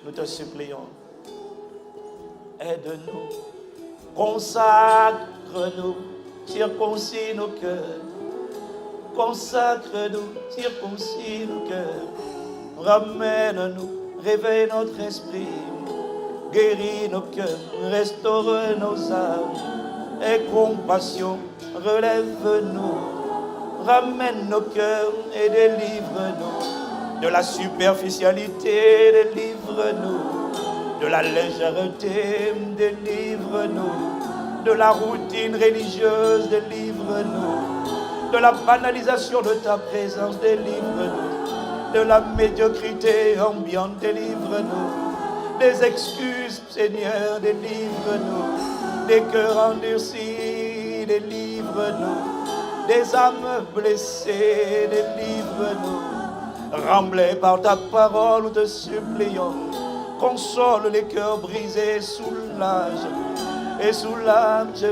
Nous te supplions. Aide-nous. Consacre-nous. Circoncis nos cœurs. Consacre-nous. Circoncis nos cœurs. Ramène-nous. Réveille notre esprit. Guéris nos cœurs. Restaure nos âmes. Aie compassion. Relève-nous. Ramène nos cœurs et délivre-nous de la superficialité, délivre-nous de la légèreté, délivre-nous de la routine religieuse, délivre-nous de la banalisation de ta présence, délivre-nous de la médiocrité ambiante, délivre-nous des excuses, Seigneur, délivre-nous des cœurs endurcis, délivre-nous des âmes blessées, délivre-nous. Remblés par ta parole, nous te supplions. Console les cœurs brisés, soulage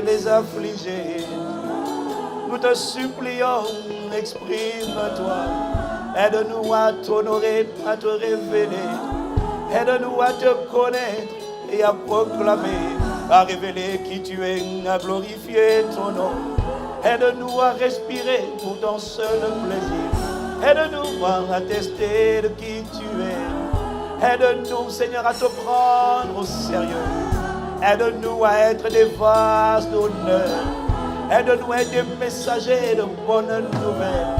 les affligés. Nous te supplions, exprime-toi. Aide-nous à t'honorer, à te révéler. Aide-nous à te connaître et à proclamer, à révéler qui tu es, à glorifier ton nom. Aide-nous à respirer pour ton seul plaisir. Aide-nous à attester de qui tu es. Aide-nous, Seigneur, à te prendre au sérieux. Aide-nous à être des vases d'honneur. Aide-nous à être des messagers de bonnes nouvelles.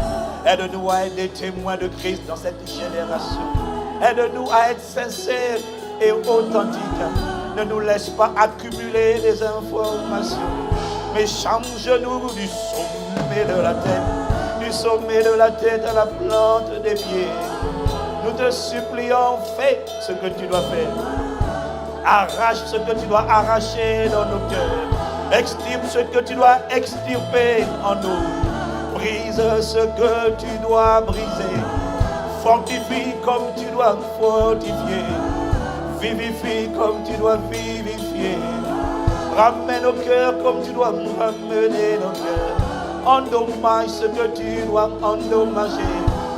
Aide-nous à être des témoins de Christ dans cette génération. Aide-nous à être sincères et authentiques. Ne nous laisse pas accumuler des informations, mais change-nous du sommet de la tête, du sommet de la tête à la plante des pieds. Nous te supplions, fais ce que tu dois faire. Arrache ce que tu dois arracher dans nos cœurs. Extirpe ce que tu dois extirper en nous. Brise ce que tu dois briser. Fortifie comme tu dois fortifier. Vivifie comme tu dois vivifier. Ramène au cœur comme tu dois ramener nos cœurs. Endommage ce que tu dois endommager.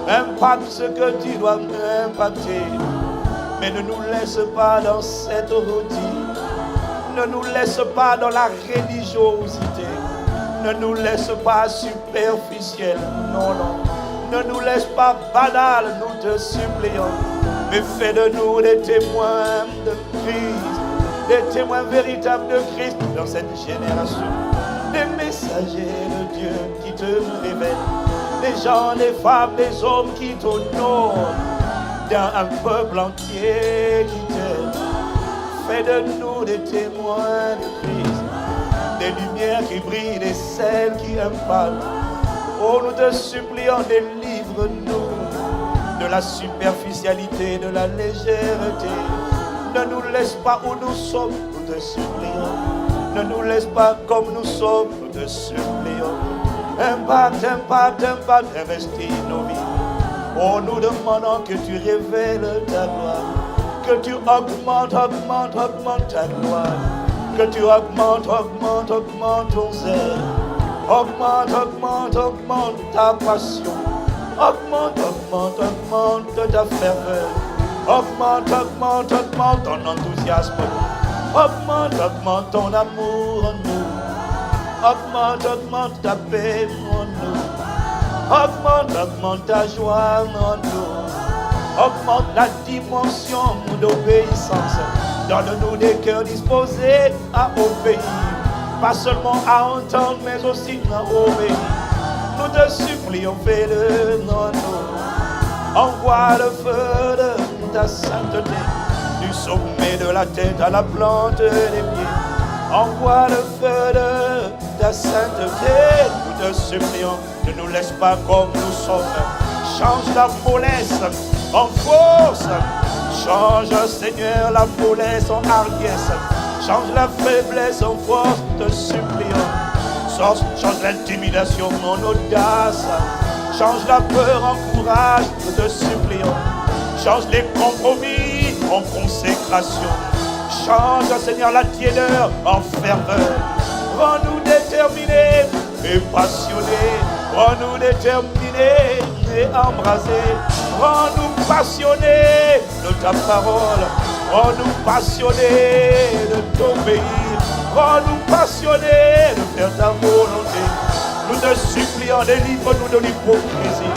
Impacte ce que tu dois impacter. Mais ne nous laisse pas dans cette routine. Ne nous laisse pas dans la religiosité. Ne nous laisse pas superficiel. Non, non. Ne nous laisse pas banal, nous te supplions. Mais fais de nous des témoins de Christ. Des témoins véritables de Christ dans cette génération. Des messagers de Dieu qui te révèlent. Des gens, des femmes, des hommes qui t'honorent. Dans un peuple entier qui t'aime. Fais de nous des témoins de Christ. Des lumières qui brillent, des celles qui impactent. Oh, nous te supplions, délivre-nous de la superficialité, de la légèreté. Ne nous laisse pas où nous sommes, nous te supplions. Ne nous laisse pas comme nous sommes, nous te supplions. Impacte, impacte, impacte, investis nos vies. Oh, nous demandons que tu révèles ta gloire. Que tu augmentes, augmentes, augmentes ta gloire. Que tu augmentes, augmentes, augmentes ton zèle. Augmente, augmente, augmente ta passion. Augmente, augmente, augmente ta ferveur. Augmente, augmente, augmente ton enthousiasme. Augmente, augmente ton amour en nous. Augmente, augmente ta paix en nous. Augmente, augmente ta joie en nous. Augmente la dimension d'obéissance. Donne-nous des cœurs disposés à obéir. Pas seulement à entendre, mais aussi à obéir. Nous te supplions, fais-le dans nous. Envoie le feu de ta sainteté, du sommet de la tête à la plante des pieds. Envoie le feu de ta sainteté. Nous te supplions, ne nous laisse pas comme nous sommes. Change la mollesse en force. Change, Seigneur, la mollesse en hardiesse. Change la faiblesse en force, te supplions. Change l'intimidation en audace. Change la peur en courage, nous te supplions. Change les compromis en consécration. Change, Seigneur, la tiédeur en ferveur. Rends-nous déterminés et passionnés. Rends-nous déterminés et embrasés. Rends-nous passionnés de ta parole. Rends-nous passionnés de t'obéir. Rends-nous passionnés de faire ta volonté. Nous te supplions, délivre-nous de l'hypocrisie.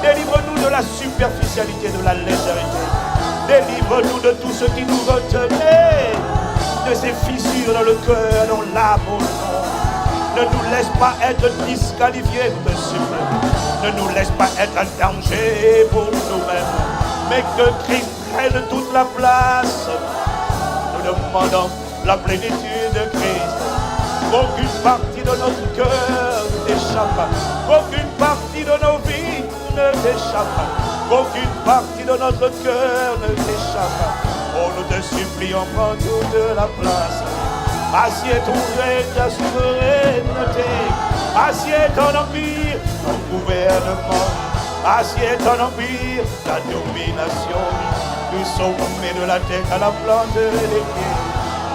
Délivre-nous de la superficialité, de la légèreté. Délivre-nous de tout ce qui nous retenait, de ces fissures dans le cœur, dans l'âme, au nom. Ne nous laisse pas être disqualifiés, nous te supplions. Ne nous laisse pas être un danger pour nous-mêmes, mais que Christ prenne toute la place. Nous demandons la plénitude de Christ. Aucune partie de notre cœur ne t'échappe. Aucune partie de nos vies ne t'échappe. Aucune partie de notre cœur ne t'échappe. Oh, nous te supplions, prends toute la place. Assieds ton règne, ta souveraineté. Assieds ton empire, ton gouvernement. Assieds ton empire, ta domination. Nous sommes de la tête à la plante des pieds.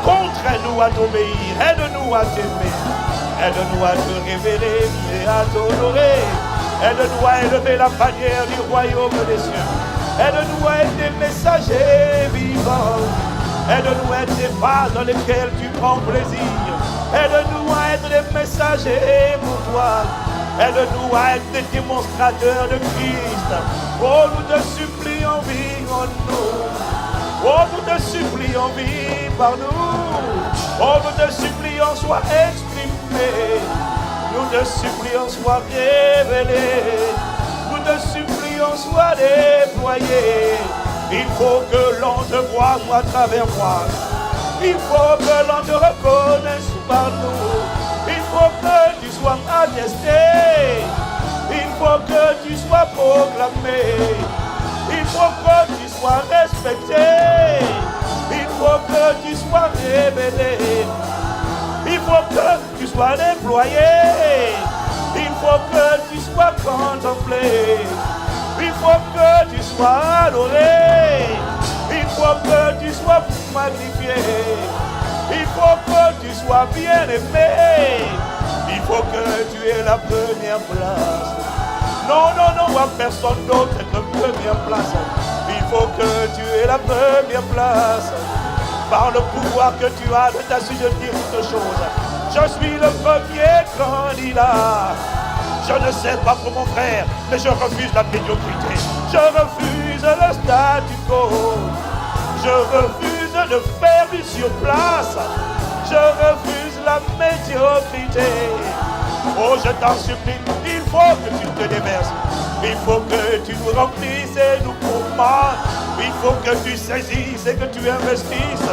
Contrains-nous à t'obéir, aide-nous à t'aimer, aide-nous à te révéler et à t'honorer, aide-nous à élever la bannière du royaume des cieux, aide-nous à être des messagers vivants, aide-nous à être des pas dans lesquels tu prends plaisir, aide-nous à être des messagers pour toi, aide-nous à être des démonstrateurs de Christ. Oh, nous te supplions, vive en nous. Oh, nous te supplions, vive par nous. Oh, nous te supplions, sois exprimé. Nous te supplions, sois révélé. Nous te supplions, sois déployé. Il faut que l'on te voie, moi, à travers moi. Il faut que l'on te reconnaisse par nous. Il faut que tu sois attesté. Il faut que tu sois proclamé. Il faut que tu sois respecté. Il faut que tu sois révélé. Il faut que tu sois déployé. Il faut que tu sois contemplé. Il faut que tu sois adoré. Il faut que tu sois magnifié. Il faut que tu sois bien aimé. Il faut que tu aies la première place. Non, non, non, à personne d'autre être première place. Il faut que tu aies la première place. Par le pouvoir que tu as de t'assujettir toutes choses. Je suis le premier candidat. Je ne sais pas pour mon frère, mais je refuse la médiocrité. Je refuse le statu quo. Je refuse de faire du surplace. Je refuse la médiocrité. Oh, je t'en supplie, il faut que tu te déverses. Il faut que tu nous remplisses et nous commandes. Il faut que tu saisisses et que tu investisses.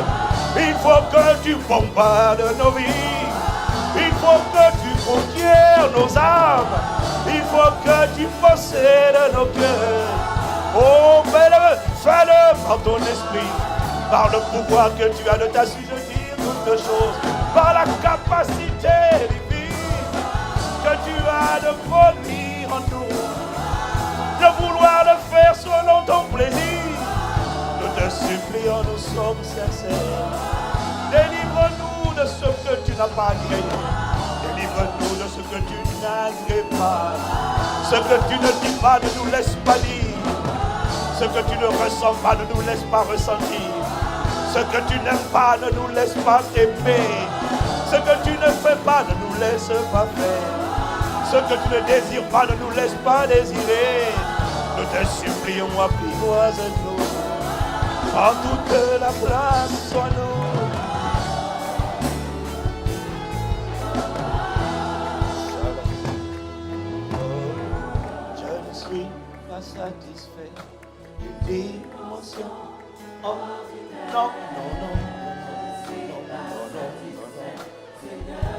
Il faut que tu bombardes nos vies. Il faut que tu conquières nos âmes. Il faut que tu possèdes nos cœurs. Oh, fais-le par ton esprit. Par le pouvoir que tu as de t'assujettir toutes choses. Par la capacité divine que tu as de produire en nous, de vouloir le faire selon ton plaisir. Nous te supplions, nous sommes sincères. Délivre-nous de ce que tu n'as pas agréé. Délivre-nous de ce que tu n'agrées pas. Ce que tu ne dis pas, ne nous laisse pas dire. Ce que tu ne ressens pas, ne nous laisse pas ressentir. Ce que tu n'aimes pas, ne nous laisse pas aimer. Ce que tu ne fais pas, ne nous laisse pas faire. Ce que tu ne désires pas, ne nous laisse pas désirer. Nous te supplions, apprivoise-nous. Prends toute la place en nous. Oh, je ne suis pas satisfait d'une dimension. Oh, non, non, non, non.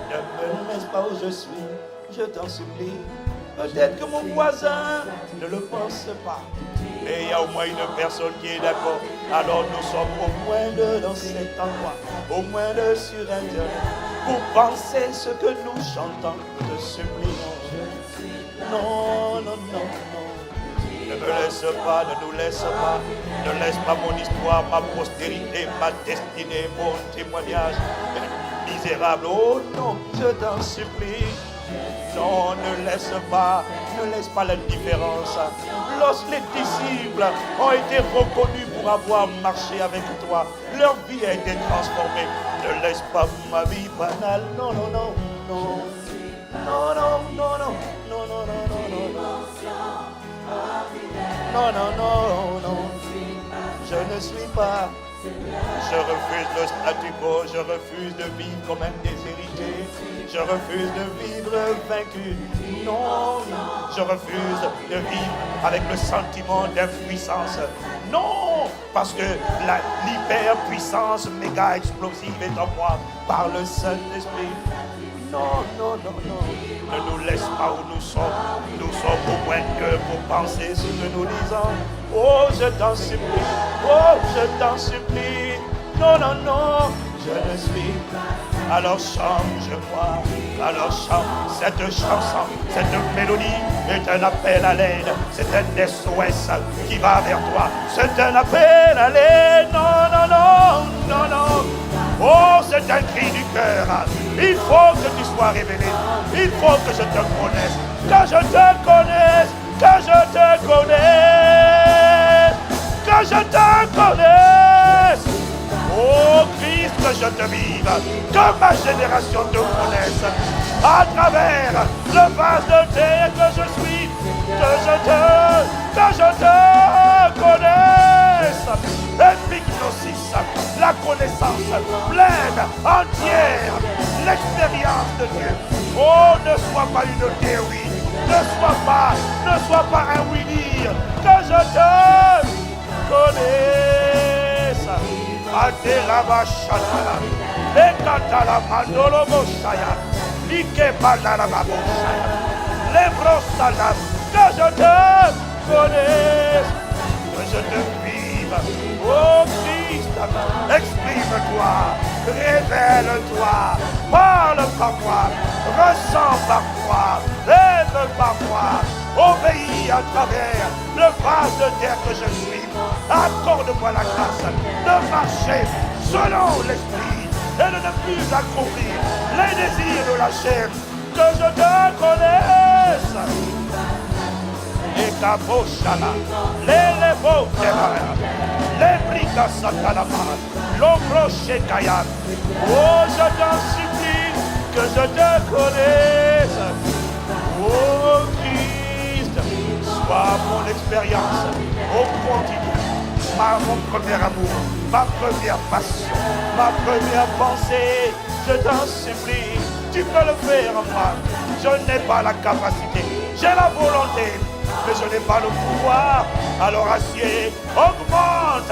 Ne me laisse pas où je suis, je t'en supplie. Peut-être que mon voisin ne le pense pas. Et il y a au moins une personne qui est d'accord. Alors nous sommes au moins deux dans cet endroit, au moins deux sur Internet, pour penser ce que nous chantons. Nous te supplions. Non, non, non, non. Ne me laisse pas, ne nous laisse pas. Ne laisse pas mon histoire, ma postérité, ma destinée, mon témoignage misérable. Oh non, je t'en supplie. Non, ne laisse pas l'indifférence. Lorsque les disciples ont été reconnus pour avoir marché avec toi. Leur vie a été transformée. Ne laisse pas ma vie banale. Non, non, non, non. Non, non, non, non. Non, non, non, non, non, non. Non, non, non, non. Je ne suis pas. Je refuse le statu quo. Je refuse de vivre comme un déshérité. Je refuse de vivre vaincu. Non, je refuse de vivre avec le sentiment d'impuissance. Non, parce que l'hyperpuissance méga explosive est en moi par le Saint-Esprit. Non, non, non, non. Ne nous laisse pas où nous sommes. Nous sommes au moins que pour penser ce que nous disons. Oh, je t'en supplie. Oh, je t'en supplie. Non, non, non. Je ne suis pas. Alors change-moi. Alors chante cette chanson. Cette mélodie est un appel à l'aide. C'est un SOS qui va vers toi. C'est un appel à l'aide. Non, non, non, non, non. Oh, c'est un cri du cœur. Il faut que tu sois révélé. Il faut que je te connaisse. Que je te connaisse. Que je te connaisse. Que je te connaisse. Oh Christ, que je te vive. Que ma génération te connaisse. À travers le vase de terre que je suis. Que je te connaisse. Epignosis, la connaissance pleine, entière, l'expérience de Dieu. Oh, ne sois pas une théorie, ne sois pas un oui-dire, que je te connaisse. Adelaba Shatala, Ekatala Mandolo Boshaya, Ike Bandala Baboshaya, Lebrosala, que je te connaisse, que je te vive. Oh Christ, exprime-toi, révèle-toi, parle par moi, ressens par moi, aime par moi, obéis à travers le vase de terre que je suis. Accorde-moi la grâce de marcher selon l'esprit et de ne plus accomplir les désirs de la chair, que je te connaisse. Et Kaboshala, les beaux les brigas satalama, l'ombre shekaya. Oh, je t'en supplie que je te connaisse. Oh Christ, sois mon expérience au continu, mon premier amour, ma première passion, ma première pensée. Je t'en supplie, tu peux le faire en moi. Je n'ai pas la capacité, j'ai la volonté, mais je n'ai pas le pouvoir. Alors assieds, augmente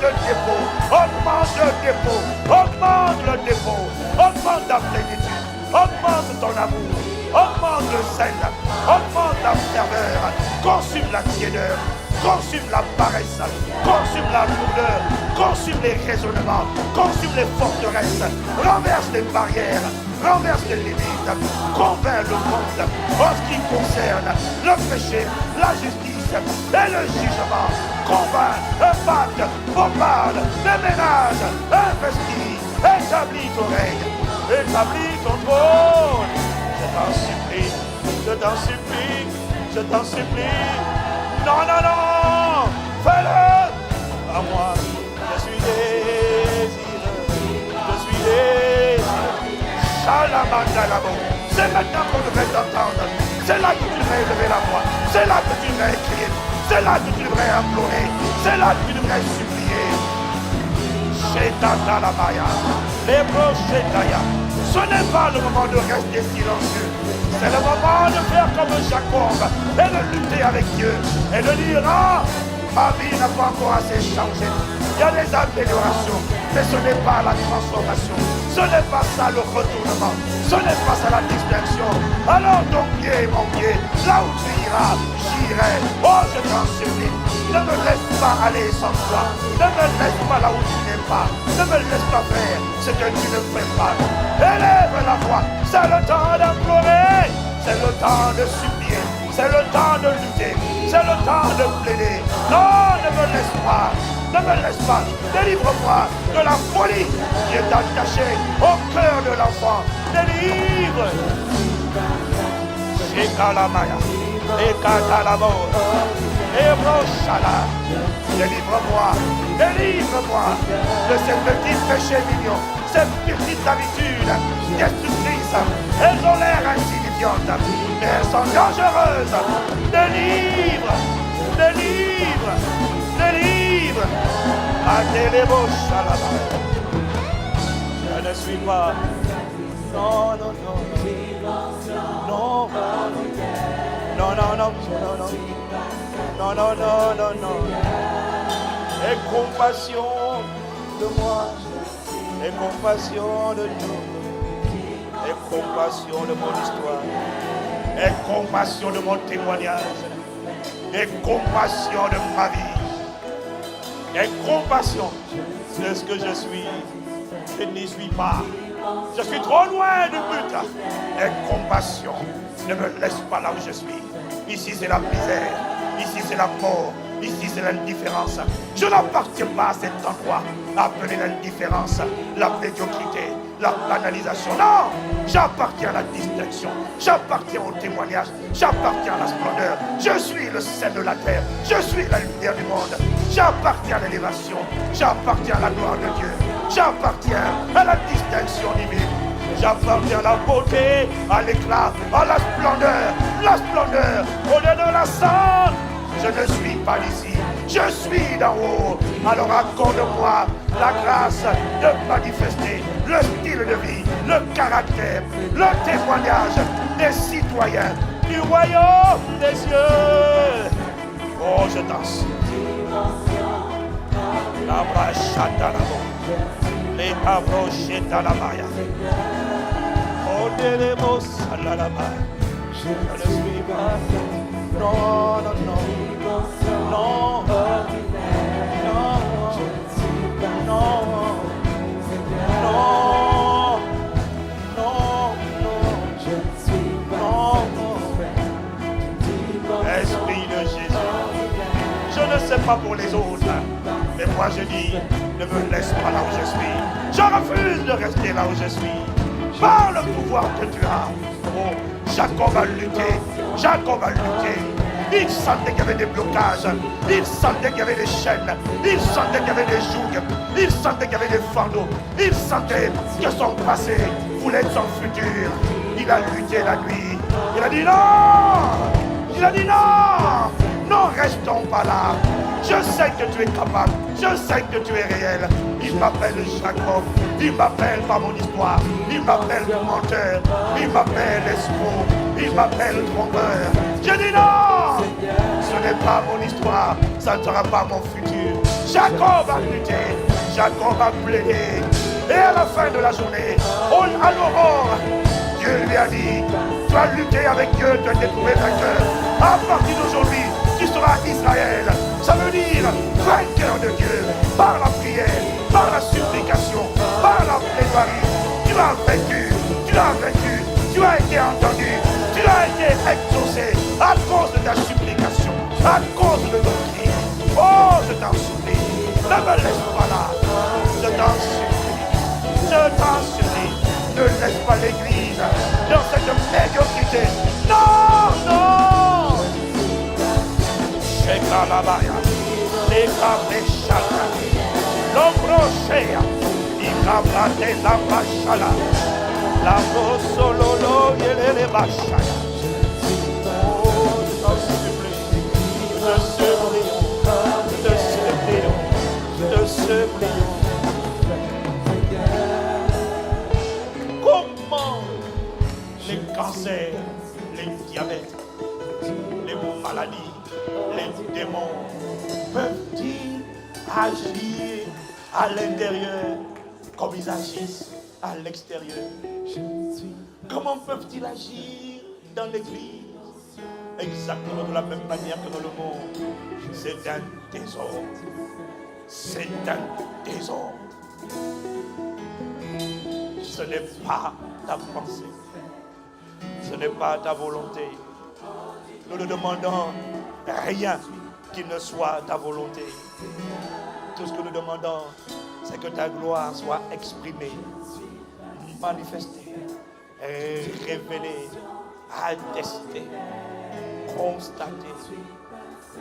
le dépôt, augmente le dépôt, augmente le dépôt, augmente ta plénitude, augmente ton amour, augmente le sel, augmente la ferveur, consume la tiédeur, consume la paresse, consume la lourdeur, consume les raisonnements, consume les forteresses, renverse les barrières, renverse les limites, convainc le monde en ce qui concerne le péché, la justice et le jugement. Convainc, impacte, bombarde, déménage, investit, établis ton règne, établis ton trône. Je t'en supplie, je t'en supplie, je t'en supplie. Non, non, non, fais-le à moi. Je suis désireux, je suis désireux. Shalamandalabo. C'est maintenant qu'on devrait t'entendre. C'est là que tu devrais lever la voix. C'est là que tu devrais crier. C'est là que tu devrais implorer. C'est là que tu devrais supplier. Shetatalabaya. Lebro Shetaya. Ce n'est pas le moment de rester silencieux. C'est le moment de faire comme Jacob et de lutter avec Dieu et de dire non, ma vie n'a pas encore assez changé. Il y a des améliorations, mais ce n'est pas la transformation. Ce n'est pas ça le retournement. Ce n'est pas ça la distinction. Alors ton pied, mon pied, là où tu iras, j'irai. Oh, je t'en supplie. Ne me laisse pas aller sans toi. Ne me laisse pas là où tu n'es pas. Ne me laisse pas faire ce que tu ne fais pas. Élève la voix. C'est le temps d'implorer. C'est le temps de supplier. C'est le temps de lutter. C'est le temps de plaider. Non, ne me laisse pas. Ne me laisse pas. Délivre-moi de la folie qui est attachée au cœur de l'enfant. Délivre. Shekalamaya. Ekatalamo. Et Brochala, délivre-moi, délivre-moi de ces petits péchés mignons, ces petites habitudes destructrices. Elles ont l'air insignifiantes, mais elles sont dangereuses. Délivre, délivre, délivre. Adélébochala. Je ne suis pas. Non, non, non. Non. Non, non, non, non, non. Non, non, non, non, non. Aie compassion de moi. Aie compassion de nous. Aie compassion de mon histoire. Aie compassion de mon témoignage. Aie compassion de ma vie. Aie compassion de ce que je suis. Je n'y suis pas. Je suis trop loin du but. Aie compassion. Ne me laisse pas là où je suis. Ici c'est la misère. Ici c'est la mort. Ici c'est l'indifférence. Je n'appartiens pas à cet endroit appelé l'indifférence, la médiocrité, la banalisation. Non, j'appartiens à la distinction. J'appartiens au témoignage. J'appartiens à la splendeur. Je suis le sel de la terre. Je suis la lumière du monde. J'appartiens à l'élévation. J'appartiens à la gloire de Dieu. J'appartiens à la distinction divine. J'appartiens à la beauté, à l'éclat, à la splendeur, au lieu de la sang. Je ne suis pas d'ici, je suis d'en haut. Alors accorde-moi la grâce de manifester le style de vie, le caractère, le témoignage des citoyens du royaume des cieux. Oh, je danse. La brachata la bonne. Les cabrochets à la maya. Oh, des mots à la bas. Je ne suis pas. Non, non, non. Non. Non. Non. Non. Non. Esprit de Jésus. Je ne sais pas pour les autres. Mais moi je dis, ne me laisse pas là où je suis. Je refuse de rester là où je suis. Par le pouvoir que tu as. Oh, Jacob a lutté. Jacob a lutté. Il sentait qu'il y avait des blocages. Il sentait qu'il y avait des chaînes. Il sentait qu'il y avait des jougs. Il sentait qu'il y avait des fardeaux. Il sentait que son passé voulait être son futur. Il a lutté la nuit. Il a dit non. Il a dit non. Non, restons pas là. Je sais que tu es capable. Je sais que tu es réel. Il m'appelle Jacob. Il m'appelle par mon histoire. Il m'appelle menteur. Il m'appelle escroc. Il m'appelle trompeur. Je dis non. Ce n'est pas mon histoire. Ça ne sera pas mon futur. Jacob a lutté. Jacob a plaidé. Et à la fin de la journée, à l'aurore, Dieu lui a dit, tu as lutté avec Dieu, tu as été trouvé vainqueur. À partir d'aujourd'hui, tu seras Israël. Ça veut dire vainqueur de Dieu. Par la prière, par la supplication, par la plaidoirie. Tu as vaincu, tu as vaincu, tu as été entendu, tu as été exaucé à cause de ta supplication, à cause de ton cri. Oh, je t'en supplie, ne me laisse pas là. Je t'en supplie, je t'en supplie. Ne laisse pas l'église dans cette médiocrité. Non, non. Sheka la baya, leka beshaka, l'ombrochea, ikabrate la bashala, la bosololo yelele bashaya. Oh, je t'en supplie, je te supplie, je te supplie, je te supplie. Comment les cancers, les diabètes, les maladies, les démons peuvent-ils agir à l'intérieur comme ils agissent à l'extérieur? Comment peuvent-ils agir dans l'église? Exactement de la même manière que dans le monde. C'est un désordre. C'est un désordre. Ce n'est pas ta pensée. Ce n'est pas ta volonté. Nous ne demandons rien qui ne soit ta volonté. Tout ce que nous demandons, c'est que ta gloire soit exprimée, manifestée, révélée, attestée, constatée.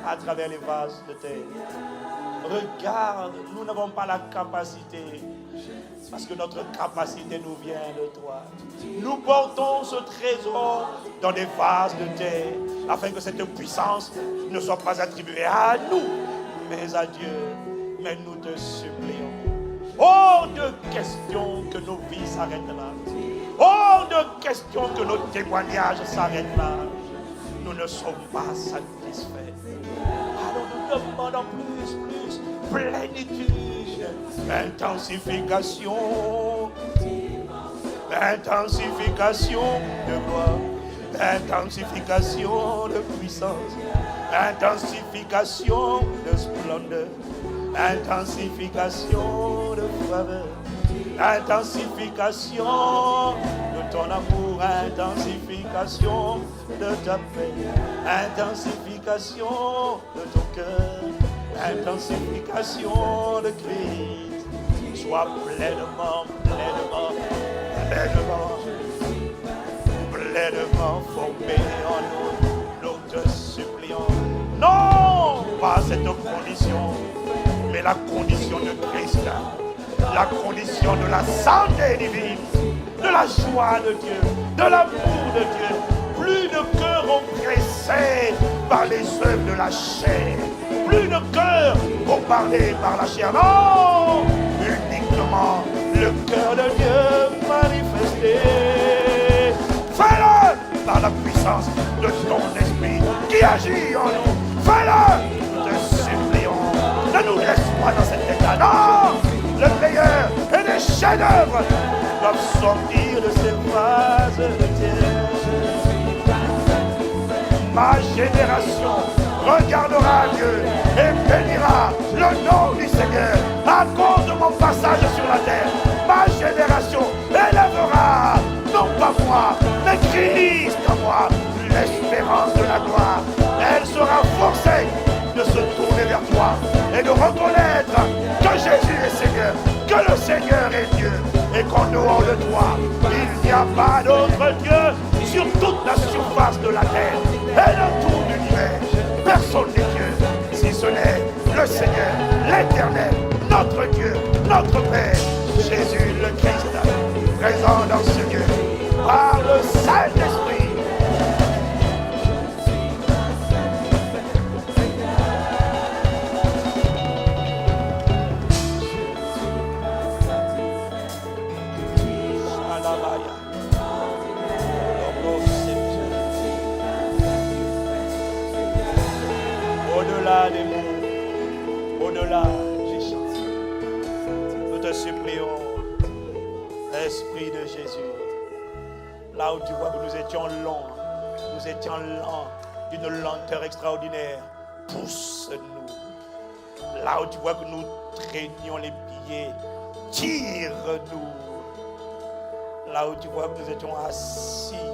à travers les vases de terre. Regarde, nous n'avons pas la capacité, parce que notre capacité nous vient de toi. Nous portons ce trésor dans des vases de terre, afin que cette puissance ne soit pas attribuée à nous, mais à Dieu. Mais nous te supplions. Hors de question que nos vies s'arrêtent là. Hors de question que nos témoignages s'arrêtent là. Nous ne sommes pas satisfaits. Alors nous demandons plus, plénitude, intensification de gloire, intensification de puissance, intensification de splendeur, intensification de faveur, intensification de ton amour, intensification de ta paix, intensification de ton cœur, intensification de Christ. Sois pleinement formé en nous. Nous te supplions. Non, pas cette condition, mais la condition de Christ, la condition de la santé divine, de la joie de Dieu, de l'amour de Dieu. Plus de cœur oppressé par les œuvres de la chair, plus de cœur bombardé par la chair. Non, uniquement le cœur de Dieu manifesté. Fais-le par la puissance de ton esprit qui agit en nous. Fais-le, nous te supplions. Ne nous laisse pas dans cet état. Non, le meilleur et les chefs-d'œuvre doivent sortir de ces vases de terre. Ma génération regardera Dieu et bénira le nom du Seigneur à cause de mon passage sur la terre. Ma génération élèvera, non pas moi, mais Christ en moi, l'espérance de la gloire. Elle sera forcée de se tourner vers toi et de reconnaître que Jésus est Seigneur, que le Seigneur est Dieu et qu'en dehors de toi, il n'y a pas d'autre Dieu sur toute la surface de la terre et de tout l'univers. Personne n'est Dieu si ce n'est le Seigneur, l'Éternel, notre Dieu, notre Père, Jésus le Christ, présent dans ce lieu par le Saint-Esprit. Au-delà des mots, au-delà j'ai chanté. Nous te supplions, Esprit de Jésus, là où tu vois que nous étions lents d'une lenteur extraordinaire, pousse-nous. Là où tu vois que nous traînions les pieds, tire-nous. Là où tu vois que nous étions assis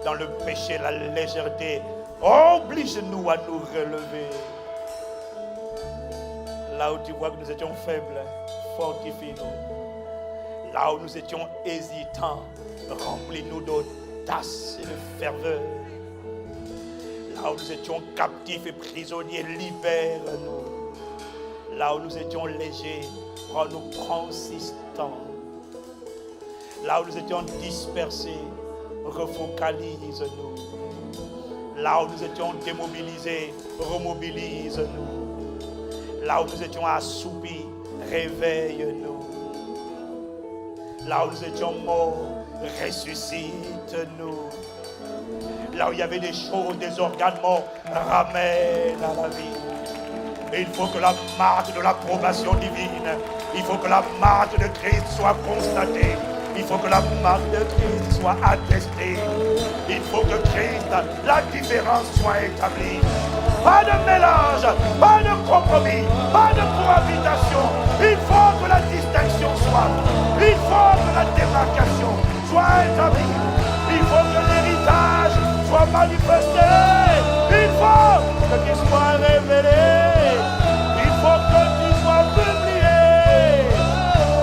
dans le péché, la légèreté, oblige-nous à nous relever. Là où tu vois que nous étions faibles, fortifie-nous. Là où nous étions hésitants, remplis-nous d'audace et de ferveur. Là où nous étions captifs et prisonniers, libère-nous. Là où nous étions légers, rends-nous consistants. Là où nous étions dispersés, refocalise-nous. Là où nous étions démobilisés, remobilise-nous. Là où nous étions assoupis, réveille-nous. Là où nous étions morts, ressuscite-nous. Là où il y avait des choses, des organes morts, ramène à la vie. Et il faut que la marque de l'approbation divine, il faut que la marque de Christ soit constatée. Il faut que la marque de Christ soit attestée. Il faut que Christ, la différence soit établie. Pas de mélange, pas de compromis, pas de cohabitation. Il faut que la distinction soit. Il faut que la démarcation soit établie. Il faut que l'héritage soit manifesté. Il faut que tu sois révélé. Il faut que tu sois publié.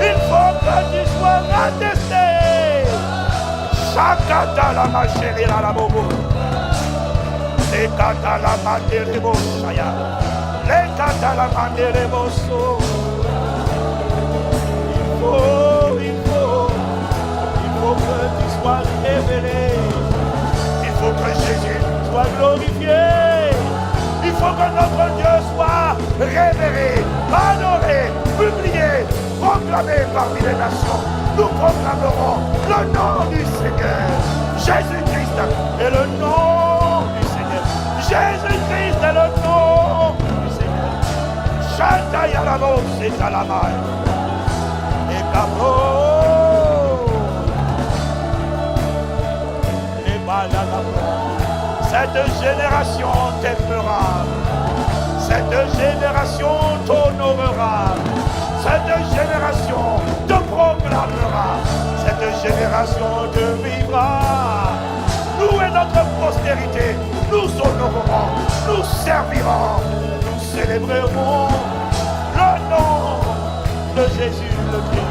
Il faut que tu sois attesté. Chakata la machine la bobo. Les Catalamanereboshaya. Les Catalamanereboso. Il faut que tu sois révélé. Il faut que Jésus soit glorifié. Il faut que notre Dieu soit révéré, adoré, publié, proclamé parmi les nations. Nous proclamerons le nom du Seigneur. Jésus-Christ est le nom du Seigneur. Jésus-Christ est le nom du Seigneur. Chanta Yalamo, c'est à la main. Et Cabro. Et Balagabro. Cette génération t'aimera. Cette génération t'honorera. Cette génération te proclamera. Cette génération te vivra. Nous et notre postérité, nous honorerons, nous servirons, nous célébrerons le nom de Jésus le Christ.